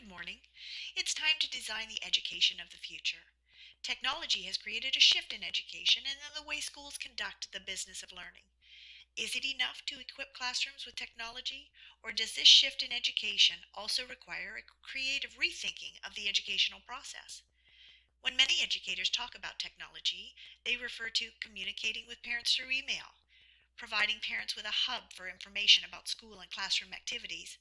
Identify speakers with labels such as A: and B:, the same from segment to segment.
A: Good morning. It's time to design the education of the future. Technology has created a shift in education and in the way schools conduct the business of learning. Is it enough to equip classrooms with technology, or does this shift in education also require a creative rethinking of the educational process? When many educators talk about technology, they refer to communicating with parents through email, providing parents with a hub for information about school and classroom activities,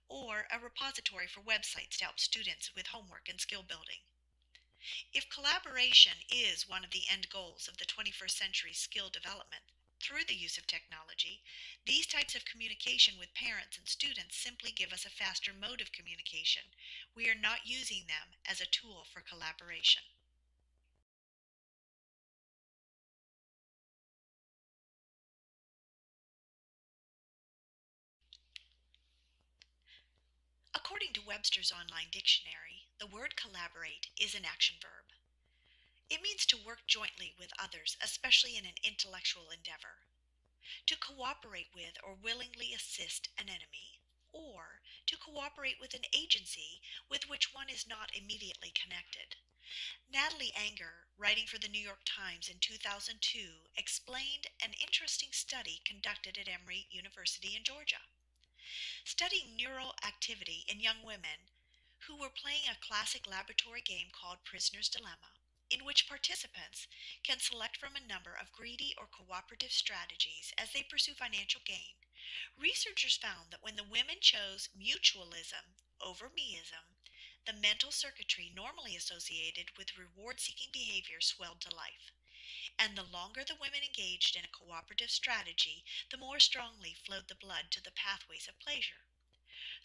A: or a repository for websites to help students with homework and skill building. If collaboration is one of the end goals of the 21st century skill development through the use of technology, these types of communication with parents and students simply give us a faster mode of communication. We are not using them as a tool for collaboration. According to Webster's Online Dictionary, the word collaborate is an action verb. It means to work jointly with others, especially in an intellectual endeavor. To cooperate with or willingly assist an enemy, or to cooperate with an agency with which one is not immediately connected. Natalie Anger, writing for the New York Times in 2002, explained an interesting study conducted at Emory University in Georgia. Studying neural activity in young women who were playing a classic laboratory game called Prisoner's Dilemma, in which participants can select from a number of greedy or cooperative strategies as they pursue financial gain. Researchers found that when the women chose mutualism over meism, the mental circuitry normally associated with reward seeking behavior swelled to life. And the longer the women engaged in a cooperative strategy, the more strongly flowed the blood to the pathways of pleasure.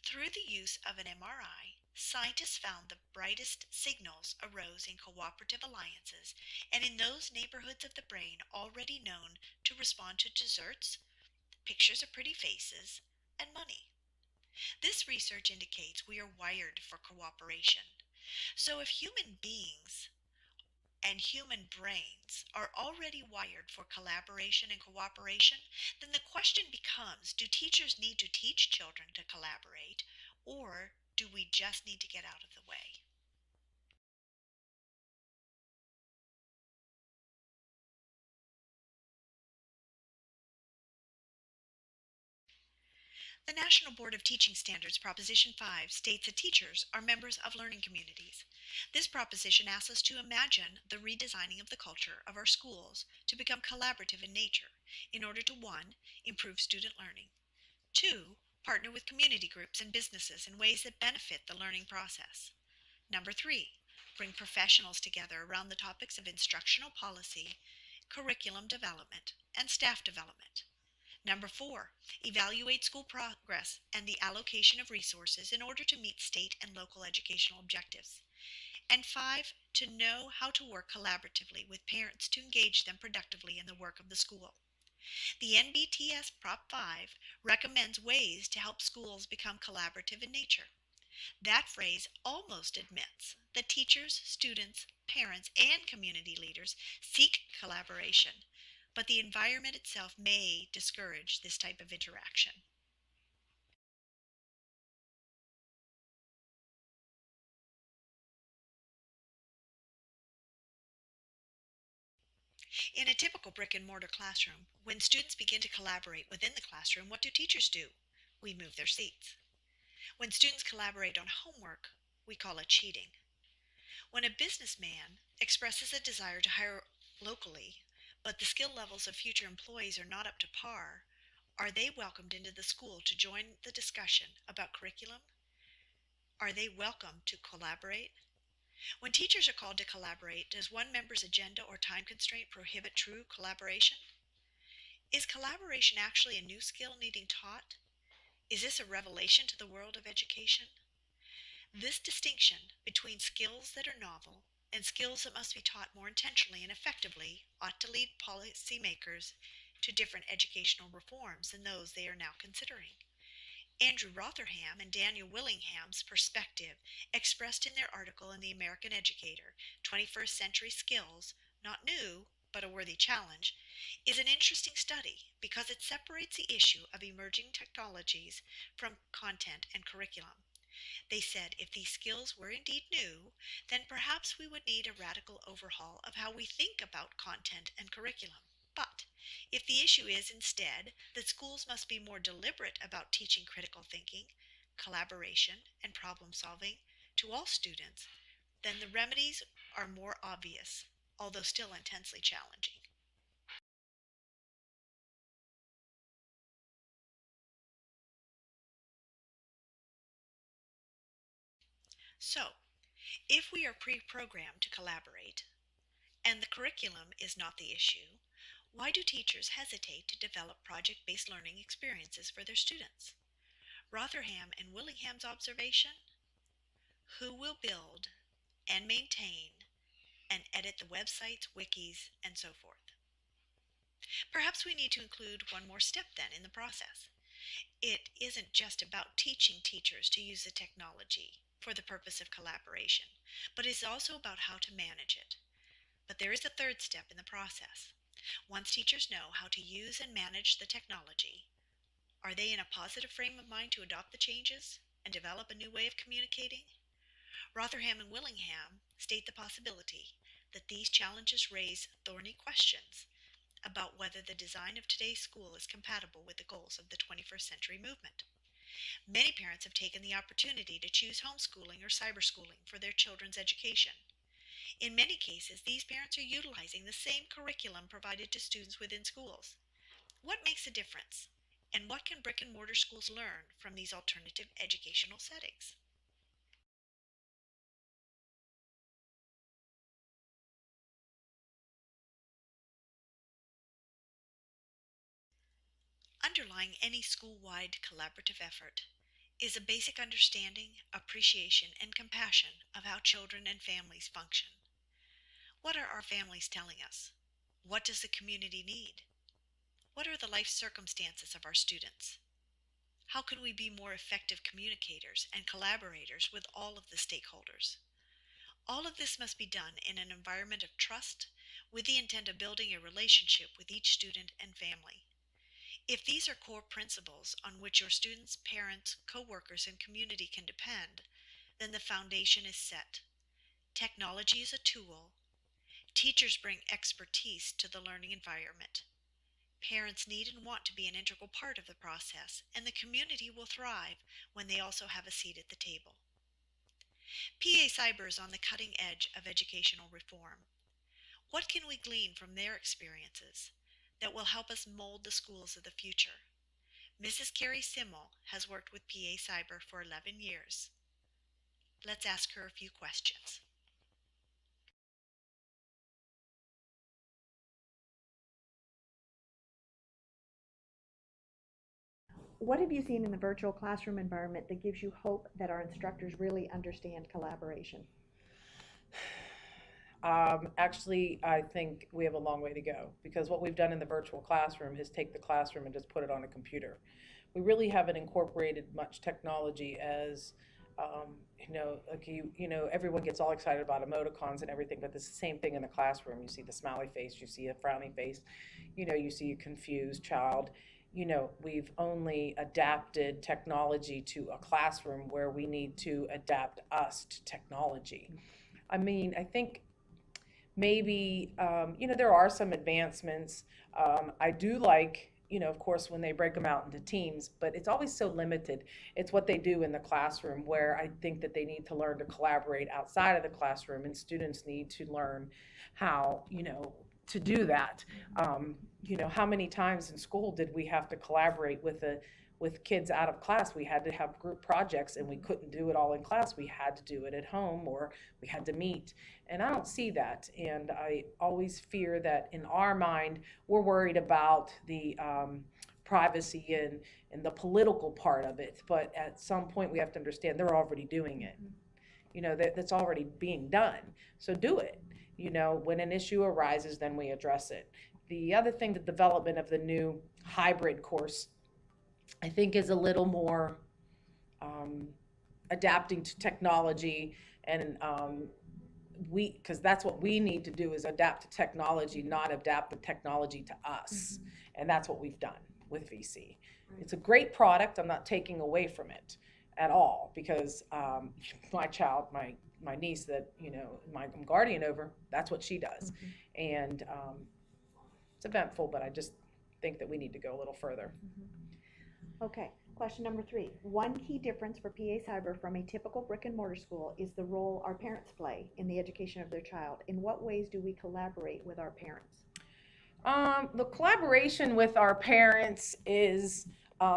A: Through the use of an MRI, scientists found the brightest signals arose in cooperative alliances and in those neighborhoods of the brain already known to respond to desserts, pictures of pretty faces, and money. This research indicates we are wired for cooperation. So if human beings and human brains are already wired for collaboration and cooperation, then the question becomes, do teachers need to teach children to collaborate, or do we just need to get out of the way? The National Board of Teaching Standards Proposition 5 states that teachers are members of learning communities. This proposition asks us to imagine the redesigning of the culture of our schools to become collaborative in nature in order to 1. Improve student learning, 2. Partner with community groups and businesses in ways that benefit the learning process. Number 3. Bring professionals together around the topics of instructional policy, curriculum development, and staff development. Number 4. Evaluate school progress and the allocation of resources in order to meet state and local educational objectives. And 5. To know how to work collaboratively with parents to engage them productively in the work of the school. The NBTS Prop 5 recommends ways to help schools become collaborative in nature. That phrase almost admits that teachers, students, parents, and community leaders seek collaboration, but the environment itself may discourage this type of interaction. In a typical brick and mortar classroom, when students begin to collaborate within the classroom, what do teachers do? We move their seats. When students collaborate on homework, we call it cheating. When a businessman expresses a desire to hire locally, but the skill levels of future employees are not up to par, are they welcomed into the school to join the discussion about curriculum? Are they welcome to collaborate? When teachers are called to collaborate, does one member's agenda or time constraint prohibit true collaboration? Is collaboration actually a new skill needing taught? Is this a revelation to the world of education? This distinction between skills that are novel and skills that must be taught more intentionally and effectively ought to lead policymakers to different educational reforms than those they are now considering. Andrew Rotherham and Daniel Willingham's perspective, expressed in their article in the American Educator, 21st Century Skills, Not New, but a Worthy Challenge, is an interesting study because it separates the issue of emerging technologies from content and curriculum. They said if these skills were indeed new, then perhaps we would need a radical overhaul of how we think about content and curriculum. But if the issue is instead that schools must be more deliberate about teaching critical thinking, collaboration, and problem solving to all students, then the remedies are more obvious, although still intensely challenging. So, if we are pre programmed to collaborate, and the curriculum is not the issue, why do teachers hesitate to develop project based learning experiences for their students? Rotherham and Willingham's observation: who will build and maintain and edit the websites, wikis, and so forth? Perhaps we need to include one more step then in the process. It isn't just about teaching teachers to use the technology for the purpose of collaboration, but it's also about how to manage it. But there is a third step in the process. Once teachers know how to use and manage the technology, are they in a positive frame of mind to adopt the changes and develop a new way of communicating? Rotherham and Willingham state the possibility that these challenges raise thorny questions about whether the design of today's school is compatible with the goals of the 21st century movement. Many parents have taken the opportunity to choose homeschooling or cyberschooling for their children's education. In many cases, these parents are utilizing the same curriculum provided to students within schools. What makes a difference? And what can brick and mortar schools learn from these alternative educational settings? Underlying any school-wide collaborative effort is a basic understanding, appreciation, and compassion of how children and families function. What are our families telling us? What does the community need? What are the life circumstances of our students? How can we be more effective communicators and collaborators with all of the stakeholders? All of this must be done in an environment of trust with the intent of building a relationship with each student and family. If these are core principles on which your students, parents, coworkers, and community can depend, then the foundation is set. Technology is a tool. Teachers bring expertise to the learning environment. Parents need and want to be an integral part of the process, and the community will thrive when they also have a seat at the table. PA Cyber is on the cutting edge of educational reform. What can we glean from their experiences that will help us mold the schools of the future? Mrs. Carrie Simmel has worked with PA Cyber for 11 years. Let's ask her a few questions.
B: What have you seen in the virtual classroom environment that gives you hope that our instructors really understand collaboration?
C: Actually, I think we have a long way to go because what we've done in the virtual classroom is take the classroom and just put it on a computer. We really haven't incorporated much technology as, like everyone gets all excited about emoticons and everything, but it's the same thing in the classroom. You see the smiley face, you see a frowny face, you see a confused child. We've only adapted technology to a classroom where we need to adapt us to technology. I mean, I think maybe there are some advancements. I do like, of course, when they break them out into teams, but it's always so limited. It's what they do in the classroom where I think that they need to learn to collaborate outside of the classroom, and students need to learn how, to do that. How many times in school did we have to collaborate with kids out of class? We had to have group projects and we couldn't do it all in class. We had to do it at home, or we had to meet. And I don't see that. And I always fear that in our mind, we're worried about the privacy and the political part of it. But at some point, we have to understand they're already doing it. That's already being done. So do it. When an issue arises, then we address it. The other thing, the development of the new hybrid course, I think is a little more um, adapting to technology, and because that's what we need to do, is adapt to technology, not adapt the technology to us. And that's what we've done with VC.
B: Right.
C: It's a great product. I'm not taking away from it. at all, because my child, my niece that, I'm guardian over, that's what she does. And it's eventful, but I just think that we need to go a little further.
B: Okay, question number 3. One key difference for PA Cyber from a typical brick and mortar school is the role our parents play in the education of their child. In what ways do we collaborate with our parents?
C: The collaboration with our parents is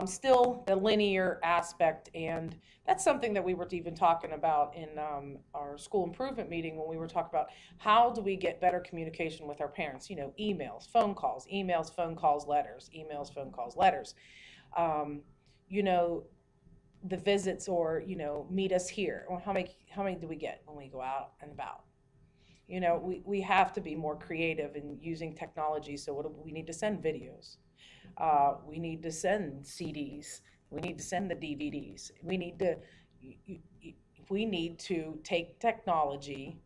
C: still the linear aspect, and that's something that we were even talking about in our school improvement meeting, when we were talking about how do we get better communication with our parents. Emails, phone calls, letters, emails, phone calls, letters. Um, you know, the visits, or meet us here. Well, how many do we get when we go out and about? We have to be more creative in using technology. So what do we need to send videos? We need to send CDs. We need to send the DVDs. We need to take technology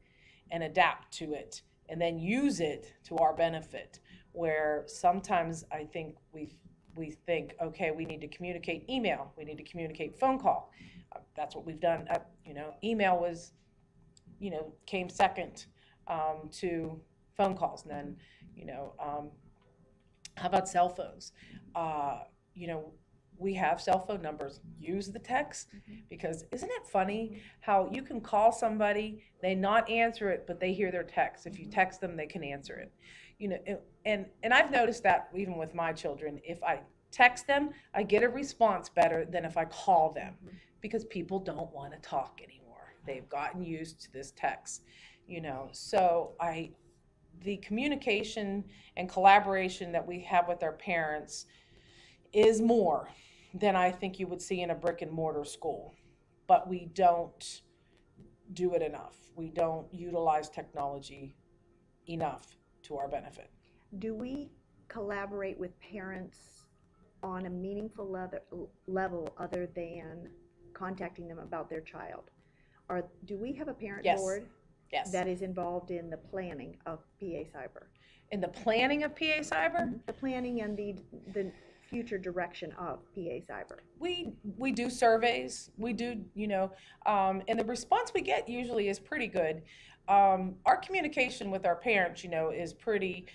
C: and adapt to it, and then use it to our benefit. Where sometimes I think we think, okay, we need to communicate email, we need to communicate phone call. That's what we've done. Email was, came second to phone calls, and then, how about cell phones? Uh, you know, we have cell phone numbers. Use the text, because isn't it funny how you can call somebody, they not answer it, but they hear their text. If you text them, they can answer it. And I've noticed that even with my children, if I text them, I get a response better than if I call them, because people don't want to talk anymore. They've gotten used to this text, So the communication and collaboration that we have with our parents is more than I think you would see in a brick and mortar school. But we don't do it enough. We don't utilize technology enough to our benefit.
B: Do we collaborate with parents on a meaningful level other than contacting them about their child? Or do we have a parent
C: Yes.
B: board
C: Yes.
B: that is involved in the planning of PA Cyber?
C: In the planning of PA Cyber?
B: The planning and the future direction of PA Cyber.
C: We do surveys. We do, and the response we get usually is pretty good. Our communication with our parents, is pretty,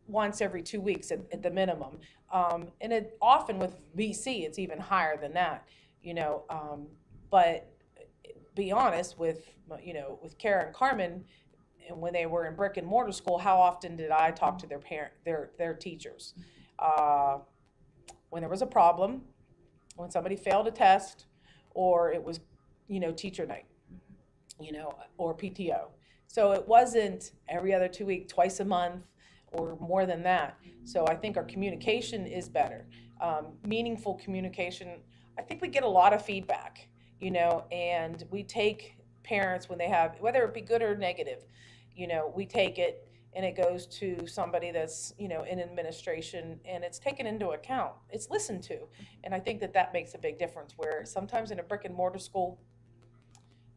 C: once every 2 weeks at the minimum. And it often with VC, it's even higher than that, but be honest with, with Kara and Carmen, and when they were in brick and mortar school, how often did I talk to their teachers? When there was a problem, when somebody failed a test, or it was, teacher night, or PTO. So it wasn't every other 2 weeks, twice a month, or more than that. So I think our communication is better. Meaningful communication. I think we get a lot of feedback, and we take parents when they have, whether it be good or negative, we take it and it goes to somebody that's, in administration, and it's taken into account. It's listened to. And I think that makes a big difference, where sometimes in a brick and mortar school,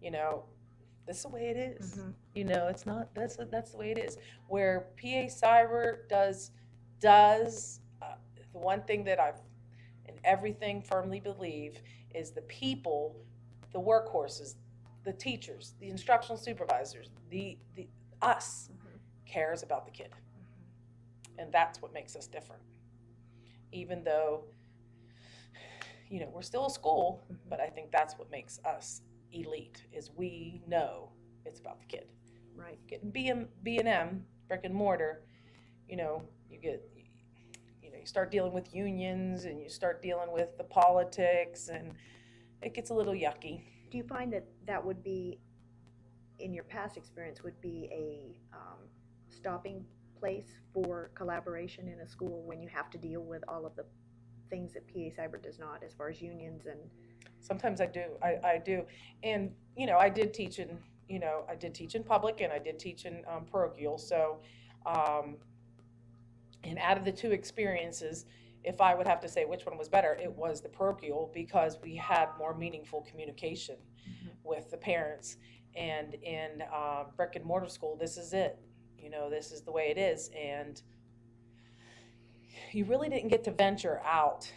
C: this is the way it is. It's not, that's the way it is. Where PA Cyber does the one thing that I've in everything firmly believe is the people, the workhorses, the teachers, the instructional supervisors, the us cares about the kid. And that's what makes us different. Even though, we're still a school, but I think that's what makes us elite, is we know it's about the kid.
B: Right.
C: Getting B&M, brick and mortar, you start dealing with unions, and you start dealing with the politics, and it gets a little yucky.
B: Do you find that would be, in your past experience, would be a stopping place for collaboration in a school, when you have to deal with all of the things that PA Cyber does not, as far as unions? And
C: sometimes I do. I do. And I did teach in public, and I did teach in parochial. So and out of the two experiences, if I would have to say which one was better, it was the parochial, because we had more meaningful communication with the parents. And in brick and mortar school, this is it. This is the way it is. And you really didn't get to venture out,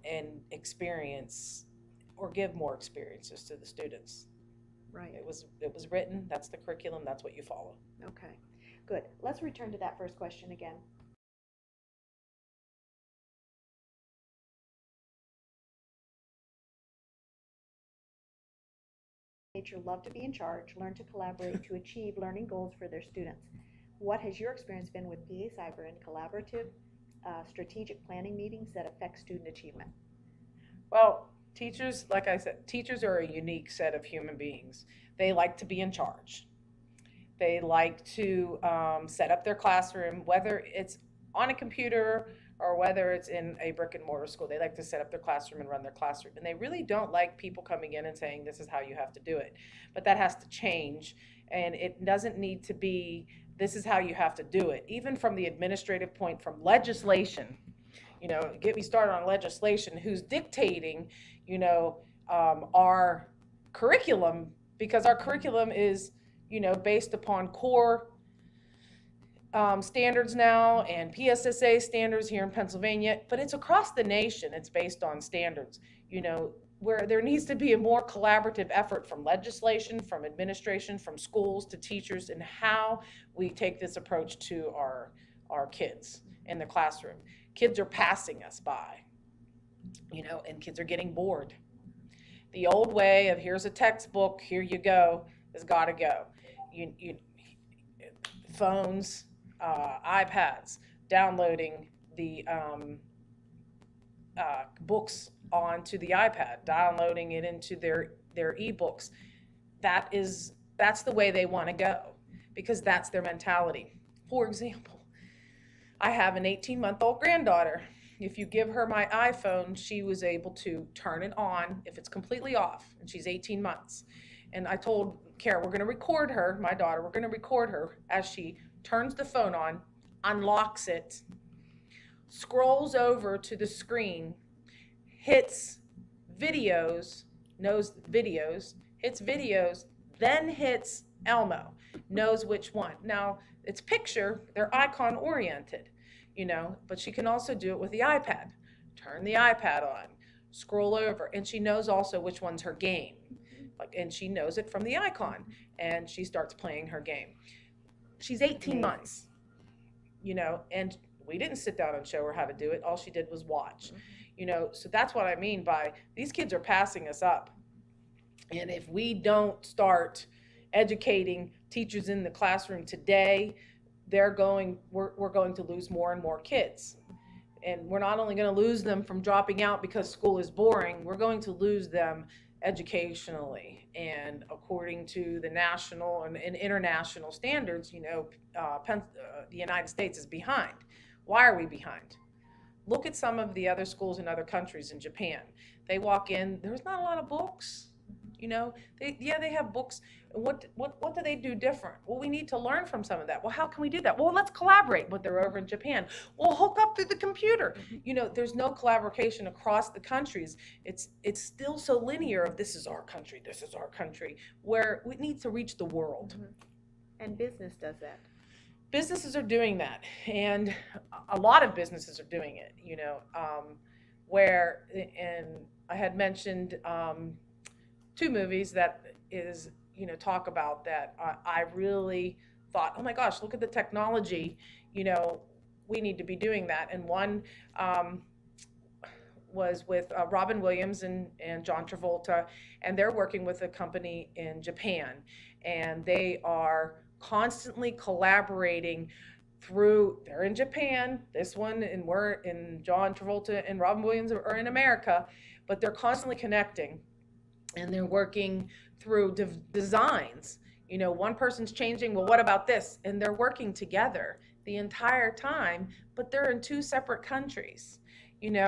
C: and experience or give more experiences to the students.
B: Right.
C: It was written, that's the curriculum, that's what you follow.
B: Okay. Good. Let's return to that first question again. Nature love to be in charge, learn to collaborate to achieve learning goals for their students. What has your experience been with PA Cyber and collaborative strategic planning meetings that affect student achievement?
C: Well, teachers, like I said, teachers are a unique set of human beings. They like to be in charge. They like to set up their classroom, whether it's on a computer or whether it's in a brick and mortar school. They like to set up their classroom and run their classroom. And they really don't like people coming in and saying, this is how you have to do it. But that has to change. And it doesn't need to be, this is how you have to do it. Even from the administrative point, from legislation, get me started on legislation, who's dictating, our curriculum, because our curriculum is, based upon core standards now and PSSA standards here in Pennsylvania, but it's across the nation. It's based on standards, where there needs to be a more collaborative effort from legislation, from administration, from schools to teachers, and how we take this approach to our kids in the classroom. Kids are passing us by, and kids are getting bored. The old way of here's a textbook, here you go, has got to go. Phones, iPads, downloading the books onto the iPad, downloading it into their ebooks. That's the way they want to go, because that's their mentality. For example, I have an 18-month-old granddaughter. If you give her my iPhone, she was able to turn it on if it's completely off, and she's 18 months. And I told Kara, we're going to record her, my daughter, we're going to record her as she turns the phone on, unlocks it, scrolls over to the screen, hits videos, knows videos, hits videos, then hits Elmo, knows which one. Now, it's picture, they're icon oriented, but she can also do it with the iPad. Turn the iPad on, scroll over, and she knows also which one's her game. And she knows it from the icon, and she starts playing her game. She's 18 months, and we didn't sit down and show her how to do it. All she did was watch, so that's what I mean by these kids are passing us up. And if we don't start educating teachers in the classroom today, we're going to lose more and more kids. And we're not only going to lose them from dropping out because school is boring, we're going to lose them educationally. And according to the national and international standards, the United States is behind. Why are we behind? Look at some of the other schools in other countries. In Japan, they walk in, there's not a lot of books. They have books. What do they do different? Well, we need to learn from some of that. Well, how can we do that? Well, let's collaborate. But they're over in Japan. Well, hook up through the computer. There's no collaboration across the countries. It's still so linear of this is our country, where we need to reach the world.
B: And business does that.
C: Businesses are doing that, and a lot of businesses are doing it, and I had mentioned 2 movies that is, talk about that. I really thought, oh my gosh, look at the technology, we need to be doing that. And one was with Robin Williams and John Travolta, and they're working with a company in Japan, and they are constantly collaborating they're in Japan, this one, and we're in John Travolta and Robin Williams are in America, but they're constantly connecting, and they're working through designs. One person's changing, well, what about this? And they're working together the entire time, but they're in 2 separate countries, and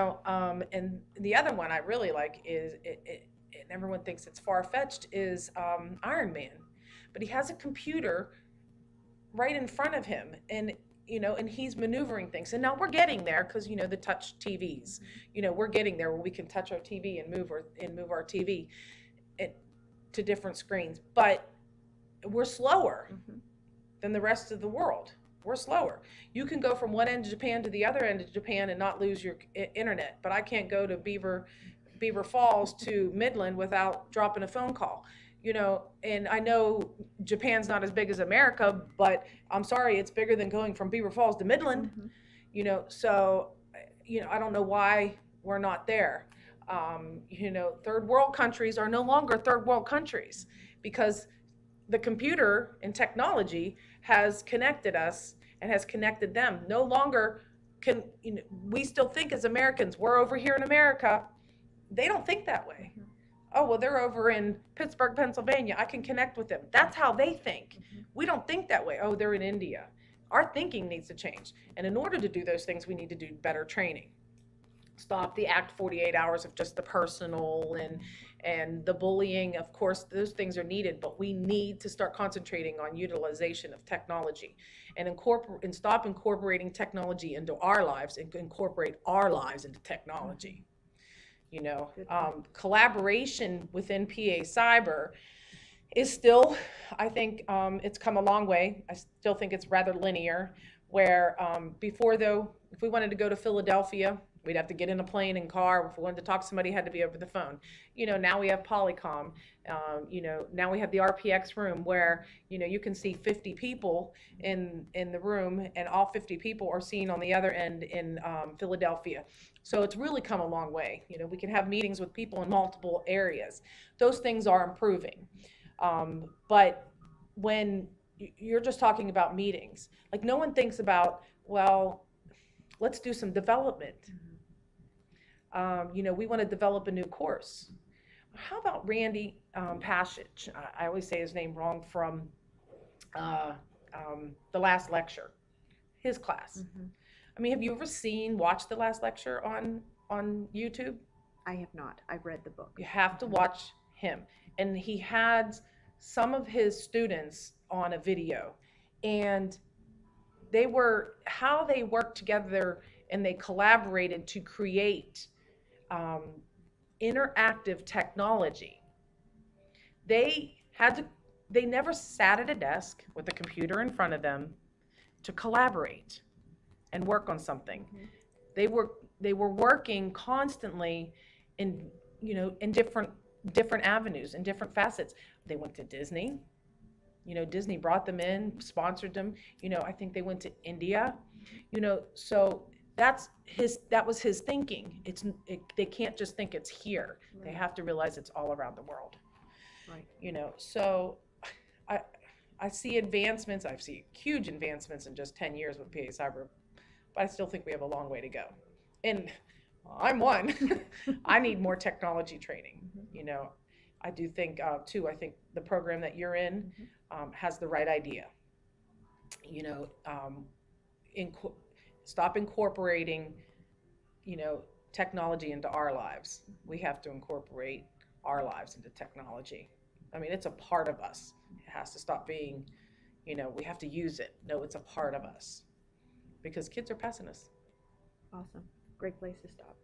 C: the other one I really like is, and everyone thinks it's far-fetched, is Iron Man. But he has a computer right in front of him, and he's maneuvering things. And now we're getting there because the touch TVs. We're getting there where we can touch our TV and move our TV to different screens. But we're slower than the rest of the world. We're slower. You can go from one end of Japan to the other end of Japan and not lose your internet. But I can't go to Beaver Beaver Falls to Midland without dropping a phone call. And I know Japan's not as big as America, but I'm sorry, it's bigger than going from Beaver Falls to Midland.
B: Mhm.
C: So I don't know why we're not there. Third world countries are no longer third world countries because the computer and technology has connected us and has connected them. No longer can we still think as Americans we're over here in America. They don't think that way.
B: Mhm.
C: Oh, well, they're over in Pittsburgh, Pennsylvania. I can connect with them. That's how they think.
B: Mhm.
C: We don't think that way. Oh, they're in India. Our thinking needs to change. And in order to do those things, we need to do better training. Stop the act 48 hours of just the personal and the bullying. Of course, those things are needed, but we need to start concentrating on utilization of technology and stop incorporating technology into our lives and incorporate our lives into technology. Collaboration within PA Cyber is still, I think, it's come a long way. I still think it's rather linear. Where before, though, if we wanted to go to Philadelphia, we'd have to get in a plane and car. If we wanted to talk to somebody, it had to be over the phone. Now we have Polycom. Now we have the RPX room where you can see 50 people in the room, and all 50 people are seen on the other end in Philadelphia. So it's really come a long way. We can have meetings with people in multiple areas. Those things are improving. But when you're just talking about meetings, like no one thinks about, well, let's do some development. We want to develop a new course. How about Randy Passage? I always say his name wrong from uh, the last lecture, his class.
B: Mhm.
C: I mean, have you ever watched the last lecture on YouTube?
B: I have not. I've read the book.
C: You have to watch him. And he had some of his students on a video, and how they worked together and they collaborated to create um, interactive technology. They had to, they never sat at a desk with a computer in front of them to collaborate and work on something.
B: Mhm.
C: They were working constantly in in different avenues and different facets. They went to Disney. Disney brought them in, sponsored them. I think they went to India. So that was his thinking. They can't just think it's here. They
B: Right.
C: have to realize it's all around the world.
B: Right.
C: So I I see advancements. I see huge advancements in just 10 years with PA Cyber, but I still think we have a long way to go. And I'm one. I need more technology training.
B: Mhm.
C: I do think, too, I think the program that you're in
B: Mhm.
C: has the right idea. You know, um, inco- Stop incorporating, technology into our lives. We have to incorporate our lives into technology. I mean, it's a part of us. It has to stop being, we have to use it. No, it's a part of us because kids are pessimists.
B: Awesome. Great place to stop.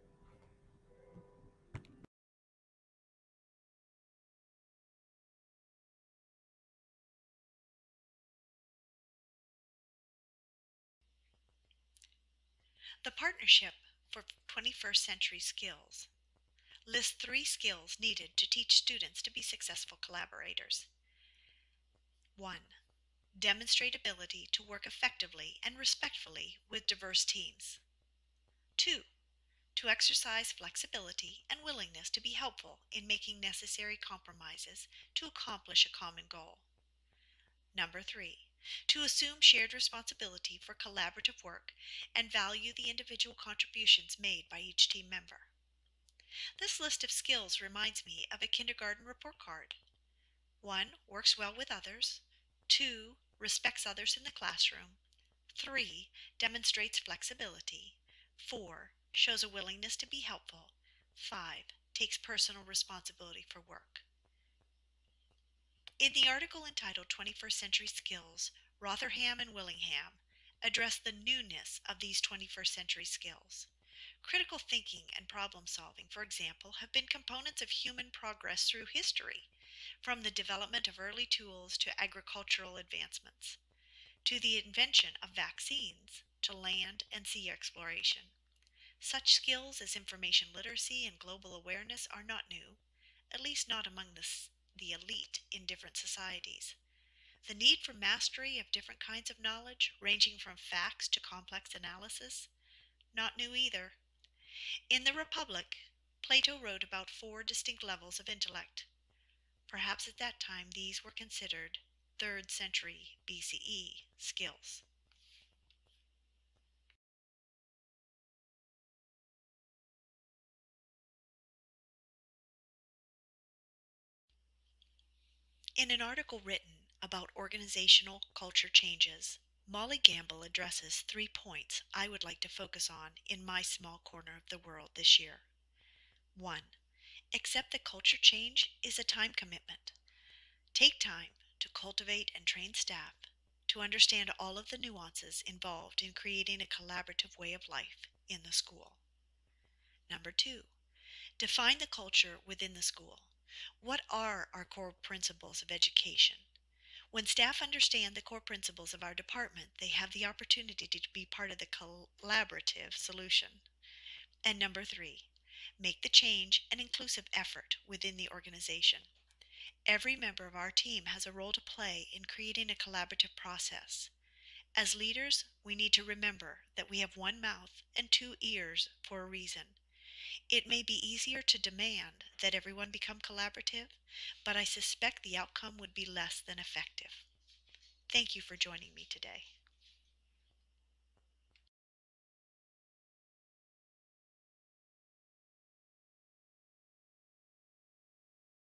A: The Partnership for 21st Century Skills lists 3 skills needed to teach students to be successful collaborators. 1. Demonstrate ability to work effectively and respectfully with diverse teams. 2. To exercise flexibility and willingness to be helpful in making necessary compromises to accomplish a common goal. Number 3. To assume shared responsibility for collaborative work and value the individual contributions made by each team member. This list of skills reminds me of a kindergarten report card. 1. Works well with others. 2. Respects others in the classroom. 3. Demonstrates flexibility. 4. Shows a willingness to be helpful. 5. Takes personal responsibility for work. In the article entitled 21st Century Skills, Rotherham and Willingham address the newness of these 21st century skills. Critical thinking and problem solving, for example, have been components of human progress through history, from the development of early tools to agricultural advancements, to the invention of vaccines, to land and sea exploration. Such skills as information literacy and global awareness are not new, at least not among the elite in different societies. The need for mastery of different kinds of knowledge, ranging from facts to complex analysis, not new either. In the Republic, Plato wrote about four distinct levels of intellect. Perhaps at that time these were considered 3rd century BCE skills. In an article written about organizational culture changes, Molly Gamble addresses 3 points I would like to focus on in my small corner of the world this year. 1. Accept that culture change is a time commitment. Take time to cultivate and train staff to understand all of the nuances involved in creating a collaborative way of life in the school. Number 2, define the culture within the school. What are our core principles of education? When staff understand the core principles of our department, they have the opportunity to be part of the collaborative solution. And number 3, make the change an inclusive effort within the organization. Every member of our team has a role to play in creating a collaborative process. As leaders, we need to remember that we have one mouth and two ears for a reason. It may be easier to demand that everyone become collaborative, but I suspect the outcome would be less than effective. Thank you for joining me today.